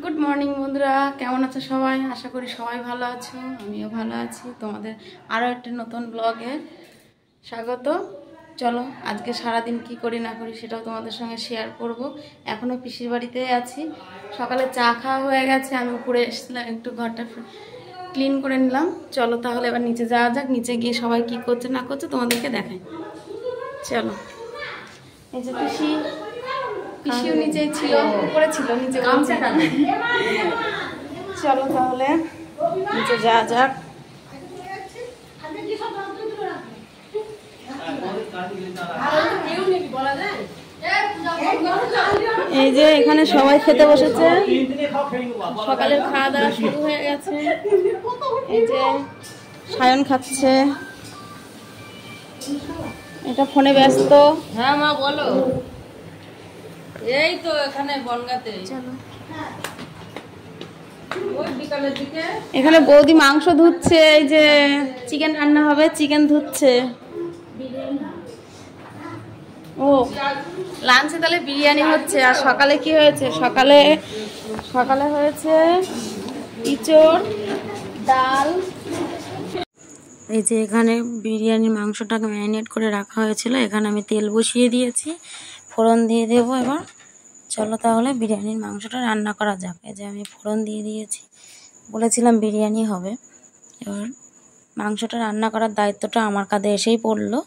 Good morning বন্ধুরা, কেমন আছো সবাই? আশা করি সবাই ভালো আছো, আমিও ভালো আছি। তোমাদের আরও একটা নতুন ব্লগে স্বাগত। চলো আজকে সারাদিন কি করি না করি সেটাও তোমাদের সঙ্গে শেয়ার করব। এখনও পিসির বাড়িতেই আছি। সকালে চা খাওয়া হয়ে গেছে, আমি উপরে এসেছিলাম একটু ঘরটা ক্লিন করে নিলাম। চলো তাহলে এবার নিচে যাওয়া যাক, নিচে গিয়ে সবাই কি করছে না করছে তোমাদেরকে দেখাই। চলো, এই যে পিসিও নিচেই ছিল, উপরে ছিল, নিচে চলো তাহলে নিচে যাওয়া যাক। এই যে এখানে সবাই খেতে বসেছে, সকালের খাওয়া দাওয়া শুরু হয়ে গেছে। এই যে সায়ন খাচ্ছে, এটা ফোনে ব্যস্ত। হ্যাঁ মা বলো। এই তো এখানে বনগাতে। চলো, ওই বিকালের দিকে এখানে বৌদি মাংস ধুচ্ছে, এই যে চিকেন রান্না হবে, চিকেন ধুচ্ছে। ও লাঞ্চে তাহলে বিরিয়ানি হচ্ছে। আর সকালে কি হয়েছে? সকালে হয়েছে ইঁচড়, ডাল। এই যে এখানে বিরিয়ানির মাংসটাকে ম্যারিনেট করে রাখা হয়েছিল, এখানে আমি তেল বসিয়ে দিয়েছি, ফোড়ন দিয়ে দেবো এবার। চলো তাহলে বিরিয়ানির মাংসটা রান্না করা যাক। এই যে আমি ফোড়ন দিয়ে দিয়েছি, বলেছিলাম বিরিয়ানি হবে। এবার মাংসটা রান্না করার দায়িত্বটা আমার কাঁধে এসেই পড়লো।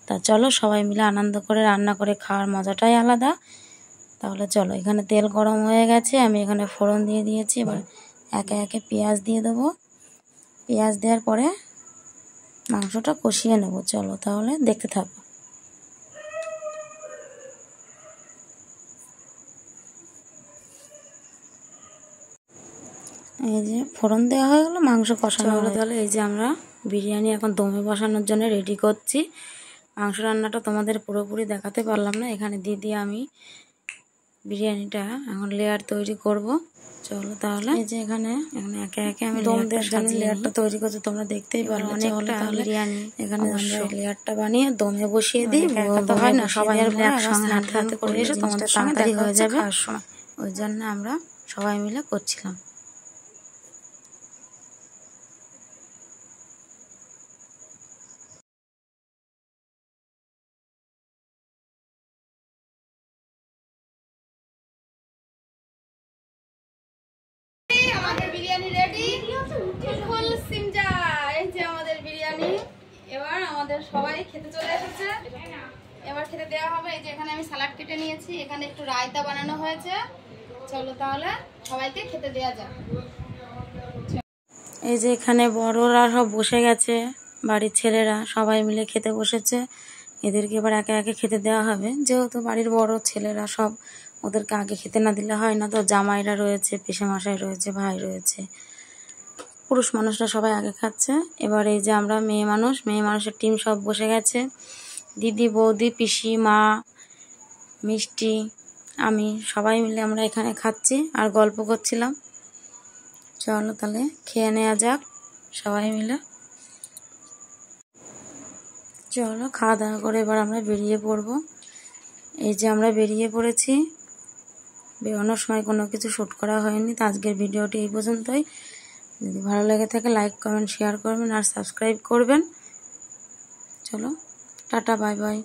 তা চলো সবাই মিলে আনন্দ করে রান্না করে খাওয়ার মজাটাই আলাদা। তাহলে চলো, এখানে তেল গরম হয়ে গেছে, আমি এখানে ফোড়ন দিয়ে দিয়েছি। এবার একে একে পেঁয়াজ দিয়ে দেবো। পেঁয়াজ দেওয়ার পরে মাংসটা কষিয়ে নেব। চলো তাহলে দেখতে থাকো। এই যে ফোড়ন দেওয়া হয়ে গেলো, মাংস কষানো হলো। তাহলে এই যে আমরা বিরিয়ানি এখন দমে বসানোর জন্য রেডি করছি। মাংস রান্নাটা তোমাদের পুরোপুরি দেখাতে পারলাম না, এখানে দিয়ে আমি বিরিয়ানিটা এখন লেয়ার তৈরি করব। চলো তাহলে এই যে এখানে একে একে আমি দম দেওয়ার জন্য লেয়ারটা তৈরি করছি, তোমরা দেখতেই পারলে। অনেকটা বিরিয়ানি এখানে আমরা লেয়ারটা বানিয়ে দমে বসিয়ে দিই। তো হয় না, সবাই মিলে একসঙ্গে হাতে হাতে করে এসে তোমাদের তাড়াতাড়ি হয়ে যাবে, ওই জন্য আমরা সবাই মিলে করছিলাম। আমাদের বিরিয়ানি রেডি, ফুল সিমজা। এই যে আমাদের বিরিয়ানি, এবার আমাদের সবাই খেতে চলে এসেছে, এবার খেতে দেওয়া হবে। এই যে এখানে আমি সালাড কেটে নিয়েছি, এখানে একটু রায়তা বানানো হয়েছে। চলো তাহলে সবাইকে খেতে দেওয়া যাক। এই যে এখানে বড়রা সব বসে গেছে, বাড়ির ছেলেরা সবাই মিলে খেতে বসেছে। এদেরকে এবার একে একে খেতে দেওয়া হবে, যেহেতু বাড়ির বড় ছেলেরা সব, ওদেরকে আগে খেতে না দিলে হয় না। তো জামাইরা রয়েছে, পিসেমশাই রয়েছে, ভাই রয়েছে, পুরুষ মানুষরা সবাই আগে খাচ্ছে। এবার এই যে আমরা মেয়ে মানুষের টিম সব বসে গেছে, দিদি, বৌদি, পিসি, মা, মিষ্টি, আমি, সবাই মিলে আমরা এখানে খাচ্ছি আর গল্প করছিলাম। চলো তাহলে খেয়ে নেওয়া যাক সবাই মিলে। চলো খাওয়া দাওয়া করে এবার আমরা বেরিয়ে পড়বো। এই যে আমরা বেরিয়ে পড়েছি, বেরোনোর সময় কোনো কিছু শ্যুট করা হয়নি। তো আজকের ভিডিওটি এই পর্যন্তই। যদি ভালো লেগে থাকে লাইক, কমেন্ট, শেয়ার করবেন আর সাবস্ক্রাইব করবেন। চলো টাটা, বাই বাই।